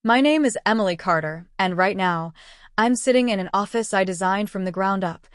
My name is Emily Carter, and right now, I'm sitting in an office I designed from the ground up.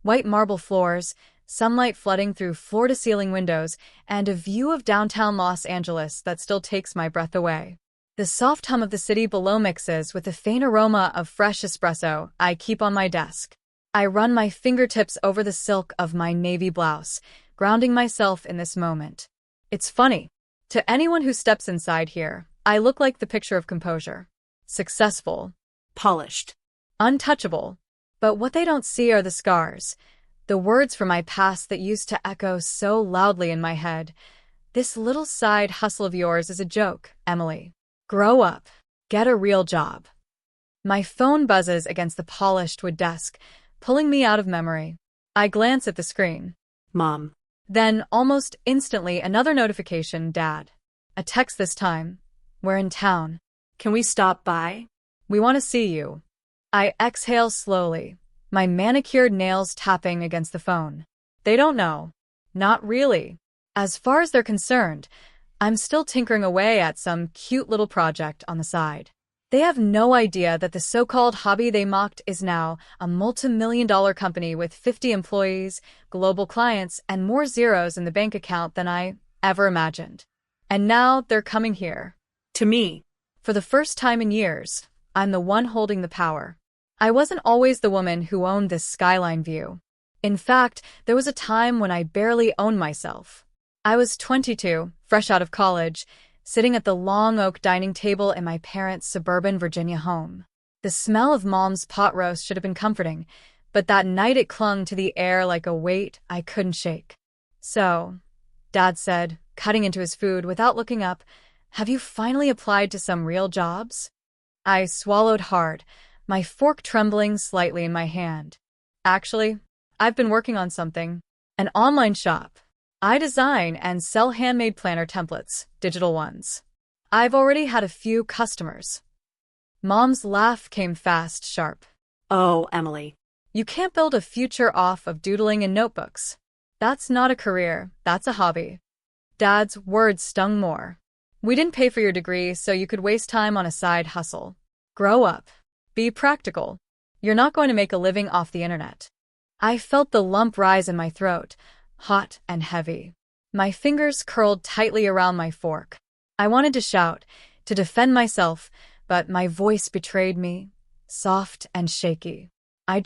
White marble floors, sunlight flooding through floor-to-ceiling windows, and a view of downtown Los Angeles that still takes my breath away. The soft hum of the city below mixes with the faint aroma of fresh espresso I keep on my desk. I run my fingertips over the silk of my navy blouse, grounding myself in this moment. It's funny. To anyone who steps inside here, I look like the picture of composure. Successful. Polished. Untouchable. But what they don't see are the scars. The words from my past that used to echo so loudly in my head. This little side hustle of yours is a joke, Emily. Grow up. Get a real job. My phone buzzes against the polished wood desk, pulling me out of memory. I glance at the screen. Mom. Then, almost instantly, another notification, Dad. A text this time. We're in town. Can we stop by? We want to see you. I exhale slowly, my manicured nails tapping against the phone. They don't know. Not really. As far as they're concerned, I'm still tinkering away at some cute little project on the side. They have no idea that the so-called hobby they mocked is now a multi-million-dollar company with 50 employees, global clients, and more zeros in the bank account than I ever imagined. And now they're coming here. To me. For the first time in years, I'm the one holding the power. I wasn't always the woman who owned this skyline view. In fact, there was a time when I barely owned myself. I was 22, fresh out of college, sitting at the long oak dining table in my parents' suburban Virginia home. The smell of Mom's pot roast should have been comforting, but that night it clung to the air like a weight I couldn't shake. So, Dad said, cutting into his food without looking up, "Have you finally applied to some real jobs?" I swallowed hard, my fork trembling slightly in my hand. Actually, I've been working on something. An online shop. I design and sell handmade planner templates, digital ones. I've already had a few customers. Mom's laugh came fast, sharp. Oh, Emily. You can't build a future off of doodling in notebooks. That's not a career, that's a hobby. Dad's words stung more. We didn't pay for your degree so you could waste time on a side hustle. Grow up. Be practical. You're not going to make a living off the internet. I felt the lump rise in my throat, hot and heavy. My fingers curled tightly around my fork. I wanted to shout, to defend myself, but my voice betrayed me, soft and shaky. I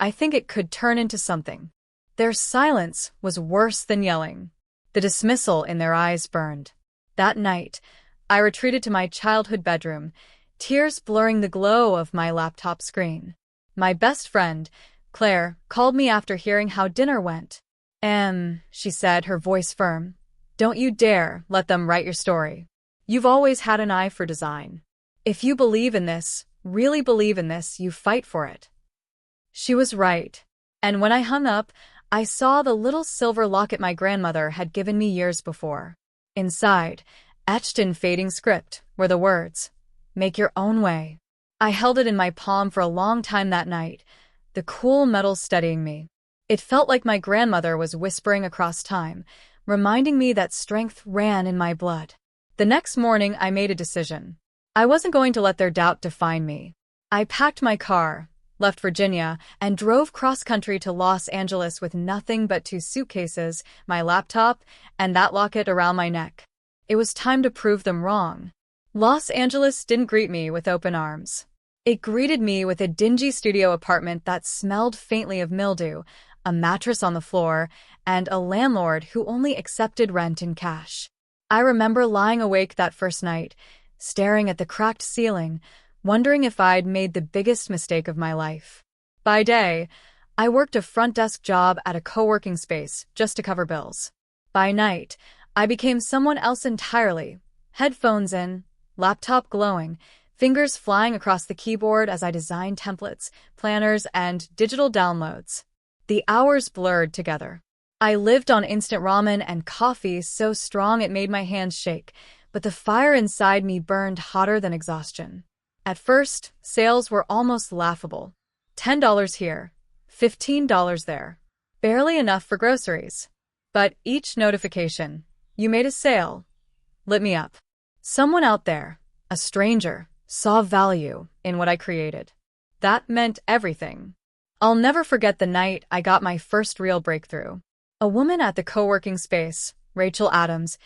think it could turn into something. Their silence was worse than yelling. The dismissal in their eyes burned. That night, I retreated to my childhood bedroom, tears blurring the glow of my laptop screen. My best friend, Claire, called me after hearing how dinner went. She said, her voice firm. Don't you dare let them write your story. You've always had an eye for design. If you believe in this, really believe in this, you fight for it. She was right. And when I hung up, I saw the little silver locket my grandmother had given me years before. Inside, etched in fading script, were the words, "Make your own way." I held it in my palm for a long time that night, the cool metal steadying me. It felt like my grandmother was whispering across time, reminding me that strength ran in my blood. The next morning, I made a decision. I wasn't going to let their doubt define me. I packed my car, left Virginia, and drove cross-country to Los Angeles with nothing but 2 suitcases, my laptop, and that locket around my neck. It was time to prove them wrong. Los Angeles didn't greet me with open arms. It greeted me with a dingy studio apartment that smelled faintly of mildew, a mattress on the floor, and a landlord who only accepted rent in cash. I remember lying awake that first night, staring at the cracked ceiling, wondering if I'd made the biggest mistake of my life. By day, I worked a front desk job at a co-working space just to cover bills. By night, I became someone else entirely, headphones in, laptop glowing, fingers flying across the keyboard as I designed templates, planners, and digital downloads. The hours blurred together. I lived on instant ramen and coffee so strong it made my hands shake, but the fire inside me burned hotter than exhaustion. At first, sales were almost laughable. $10 here, $15 there. Barely enough for groceries. But each notification, "You made a sale," lit me up. Someone out there, a stranger, saw value in what I created. That meant everything. I'll never forget the night I got my first real breakthrough. A woman at the co-working space, Rachel Adams,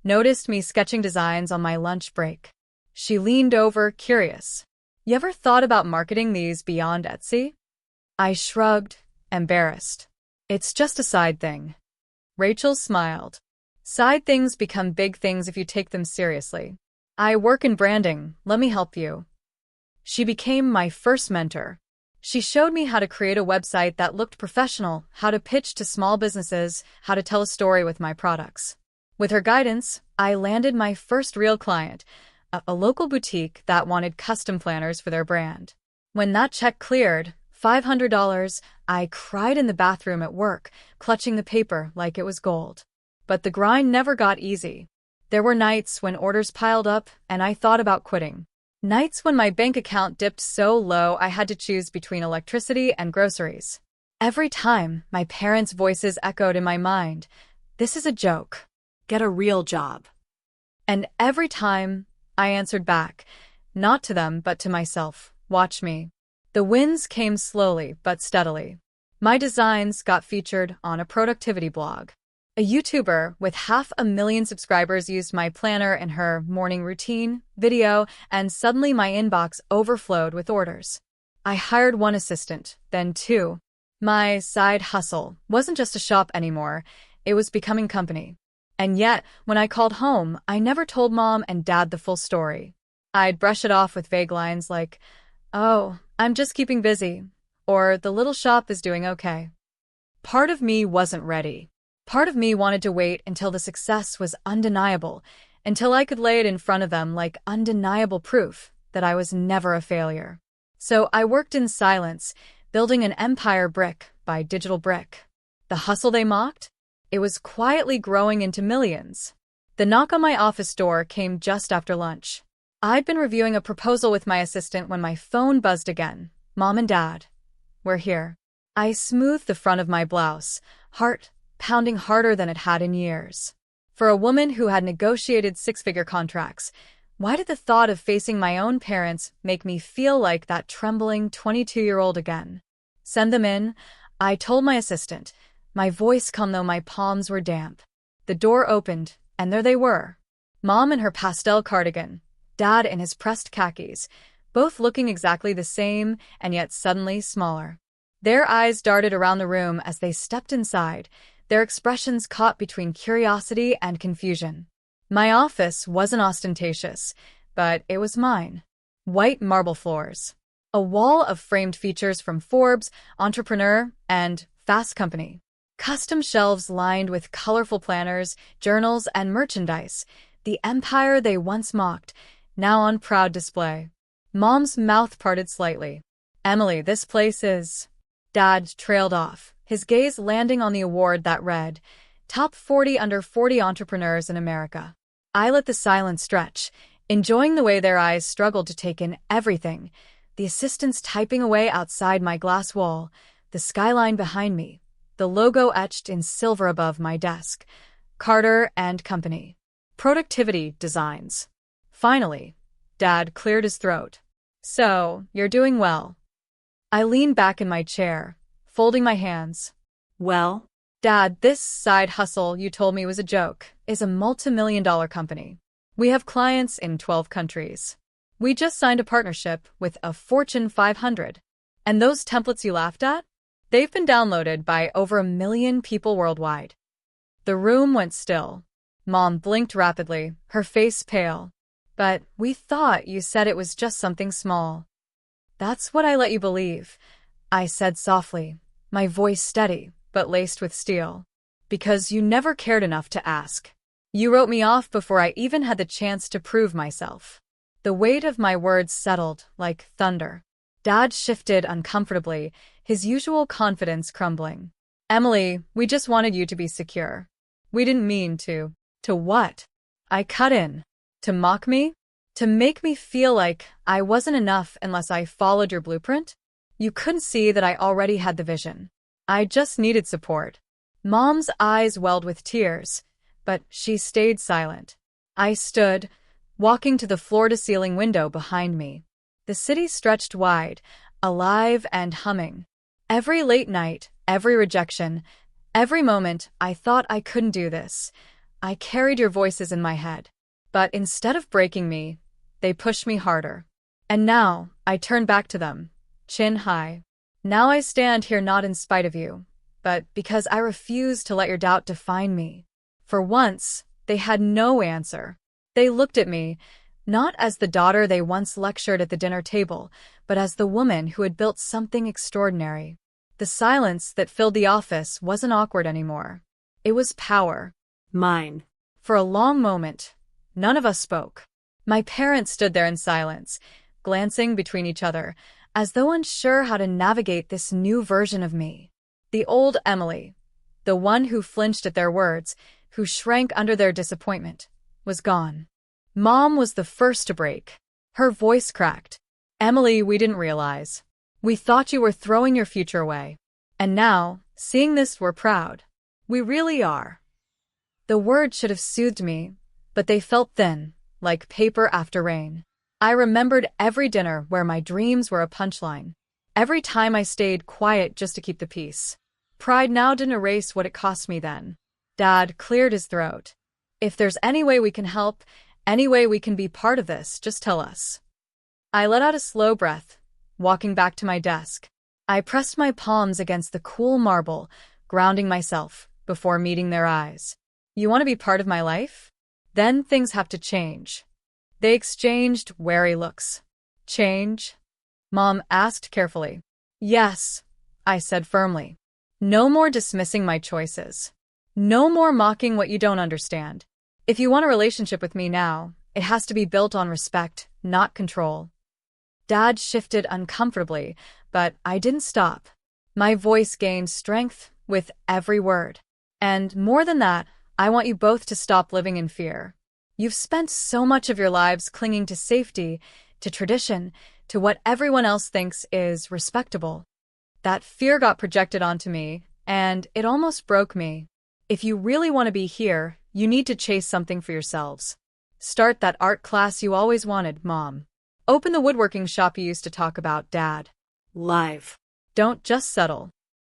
noticed me sketching designs on my lunch break. She leaned over, curious. "You ever thought about marketing these beyond Etsy?" I shrugged, embarrassed. "It's just a side thing." Rachel smiled. "Side things become big things if you take them seriously. I work in branding, let me help you." She became my first mentor. She showed me how to create a website that looked professional, how to pitch to small businesses, how to tell a story with my products. With her guidance, I landed my first real client, a local boutique that wanted custom planners for their brand. When that check cleared, $500, I cried in the bathroom at work, clutching the paper like it was gold. But the grind never got easy. There were nights when orders piled up and I thought about quitting. Nights when my bank account dipped so low I had to choose between electricity and groceries. Every time, my parents' voices echoed in my mind, "This is a joke. Get a real job." And every time, I answered back, not to them but to myself, "Watch me." The wins came slowly but steadily. My designs got featured on a productivity blog. A YouTuber with 500,000 subscribers used my planner in her morning routine video, and suddenly my inbox overflowed with orders. I hired one assistant, then two. My side hustle wasn't just a shop anymore, it was becoming company. And yet, when I called home, I never told Mom and Dad the full story. I'd brush it off with vague lines like, "Oh, I'm just keeping busy," or "The little shop is doing okay." Part of me wasn't ready. Part of me wanted to wait until the success was undeniable, until I could lay it in front of them like undeniable proof that I was never a failure. So I worked in silence, building an empire brick by digital brick. The hustle they mocked? It was quietly growing into millions. The knock on my office door came just after lunch. I'd been reviewing a proposal with my assistant when my phone buzzed again. "Mom and Dad, we're here." I smoothed the front of my blouse, heart pounding harder than it had in years. For a woman who had negotiated six-figure contracts, why did the thought of facing my own parents make me feel like that trembling 22-year-old again? "Send them in," I told my assistant, my voice calm though my palms were damp. The door opened, and there they were. Mom in her pastel cardigan, Dad in his pressed khakis, both looking exactly the same and yet suddenly smaller. Their eyes darted around the room as they stepped inside, their expressions caught between curiosity and confusion. My office wasn't ostentatious, but it was mine. White marble floors. A wall of framed features from Forbes, Entrepreneur, and Fast Company. Custom shelves lined with colorful planners, journals, and merchandise. The empire they once mocked, now on proud display. Mom's mouth parted slightly. "Emily, this place is..." Dad trailed off, his gaze landing on the award that read, "Top 40 under 40 Entrepreneurs in America." I let the silence stretch, enjoying the way their eyes struggled to take in everything. The assistants typing away outside my glass wall, the skyline behind me, the logo etched in silver above my desk. Carter and Company. Productivity Designs. Finally, Dad cleared his throat. "So, you're doing well." I leaned back in my chair, folding my hands. "Well?" "Dad, this side hustle you told me was a joke is a multi-million-dollar company. We have clients in 12 countries. We just signed a partnership with a Fortune 500. And those templates you laughed at? They've been downloaded by over 1 million people worldwide." The room went still. Mom blinked rapidly, her face pale. "But we thought you said it was just something small." "That's what I let you believe," I said softly, my voice steady but laced with steel. "Because you never cared enough to ask. You wrote me off before I even had the chance to prove myself." The weight of my words settled like thunder. Dad shifted uncomfortably, his usual confidence crumbling. "Emily, we just wanted you to be secure. We didn't mean to." "To what?" I cut in. "To mock me? To make me feel like I wasn't enough unless I followed your blueprint? You couldn't see that I already had the vision. I just needed support." Mom's eyes welled with tears, but she stayed silent. I stood, walking to the floor-to-ceiling window behind me. The city stretched wide, alive and humming. Every late night, every rejection, every moment I thought I couldn't do this, I carried your voices in my head. But instead of breaking me, they pushed me harder. And now, I turn back to them, chin high. Now I stand here not in spite of you, but because I refuse to let your doubt define me. For once, they had no answer. They looked at me, not as the daughter they once lectured at the dinner table, but as the woman who had built something extraordinary. The silence that filled the office wasn't awkward anymore. It was power. Mine. For a long moment, none of us spoke. My parents stood there in silence, glancing between each other, as though unsure how to navigate this new version of me. The old Emily, the one who flinched at their words, who shrank under their disappointment, was gone. Mom was the first to break. Her voice cracked. Emily, we didn't realize. We thought you were throwing your future away. And now, seeing this, we're proud. We really are. The words should have soothed me, but they felt thin, like paper after rain. I remembered every dinner where my dreams were a punchline. Every time I stayed quiet just to keep the peace. Pride now didn't erase what it cost me then. Dad cleared his throat. If there's any way we can help, any way we can be part of this, just tell us. I let out a slow breath, walking back to my desk. I pressed my palms against the cool marble, grounding myself before meeting their eyes. You want to be part of my life? Then things have to change. They exchanged wary looks. Change? Mom asked carefully. Yes, I said firmly. No more dismissing my choices. No more mocking what you don't understand. If you want a relationship with me now, it has to be built on respect, not control. Dad shifted uncomfortably, but I didn't stop. My voice gained strength with every word. And more than that, I want you both to stop living in fear. You've spent so much of your lives clinging to safety, to tradition, to what everyone else thinks is respectable. That fear got projected onto me, and it almost broke me. If you really want to be here, you need to chase something for yourselves. Start that art class you always wanted, Mom. Open the woodworking shop you used to talk about, Dad. Live. Don't just settle.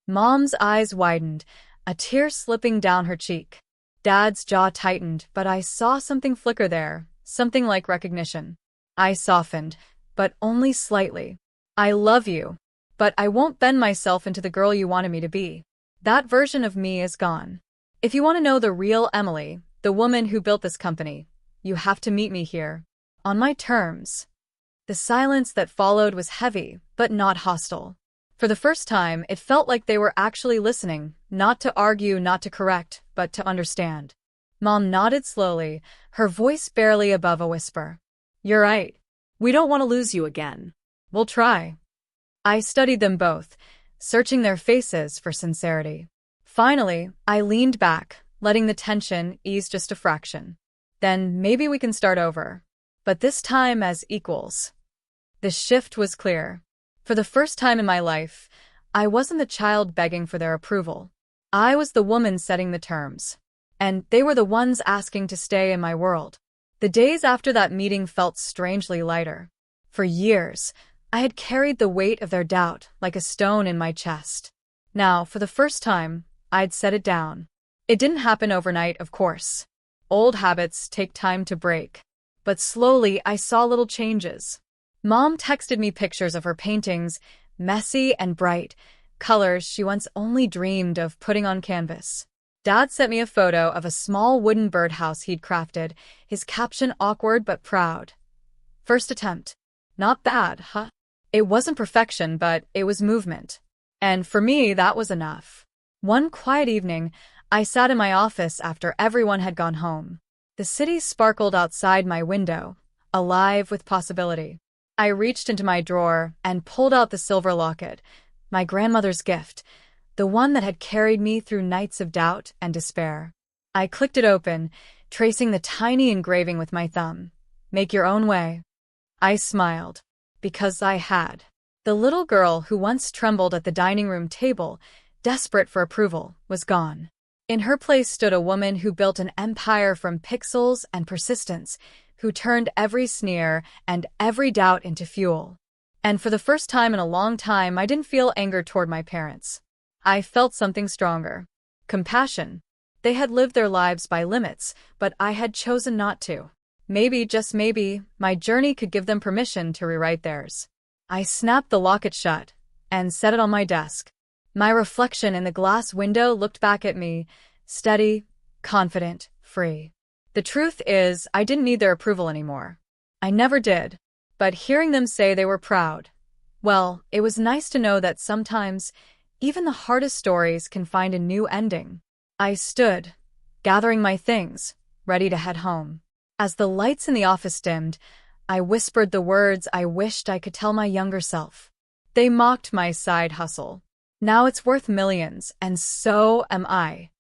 Mom's eyes widened, a tear slipping down her cheek. Dad's jaw tightened, but I saw something flicker there, something like recognition. I softened, but only slightly. I love you, but I won't bend myself into the girl you wanted me to be. That version of me is gone. If you want to know the real Emily, the woman who built this company, you have to meet me here. On my terms. The silence that followed was heavy, but not hostile. For the first time, it felt like they were actually listening, not to argue, not to correct, but to understand. Mom nodded slowly, her voice barely above a whisper. You're right. We don't want to lose you again. We'll try. I studied them both, searching their faces for sincerity. Finally, I leaned back, letting the tension ease just a fraction. Then maybe we can start over. But this time as equals. The shift was clear. For the first time in my life, I wasn't the child begging for their approval. I was the woman setting the terms. And they were the ones asking to stay in my world. The days after that meeting felt strangely lighter. For years, I had carried the weight of their doubt like a stone in my chest. Now, for the first time, I'd set it down. It didn't happen overnight, of course. Old habits take time to break. But slowly, I saw little changes. Mom texted me pictures of her paintings, messy and bright, colors she once only dreamed of putting on canvas. Dad sent me a photo of a small wooden birdhouse he'd crafted, his caption awkward but proud. First attempt. Not bad, huh? It wasn't perfection, but it was movement. And for me, that was enough. One quiet evening, I sat in my office after everyone had gone home. The city sparkled outside my window, alive with possibility. I reached into my drawer and pulled out the silver locket, my grandmother's gift, the one that had carried me through nights of doubt and despair. I clicked it open, tracing the tiny engraving with my thumb. Make your own way. I smiled, because I had. The little girl who once trembled at the dining room table, desperate for approval, was gone. In her place stood a woman who built an empire from pixels and persistence, who turned every sneer and every doubt into fuel. And for the first time in a long time, I didn't feel anger toward my parents. I felt something stronger. Compassion. They had lived their lives by limits, but I had chosen not to. Maybe, just maybe, my journey could give them permission to rewrite theirs. I snapped the locket shut and set it on my desk. My reflection in the glass window looked back at me, steady, confident, free. The truth is, I didn't need their approval anymore. I never did. But hearing them say they were proud, well, it was nice to know that sometimes even the hardest stories can find a new ending. I stood, gathering my things, ready to head home. As the lights in the office dimmed, I whispered the words I wished I could tell my younger self. They mocked my side hustle. Now it's worth millions, and so am I.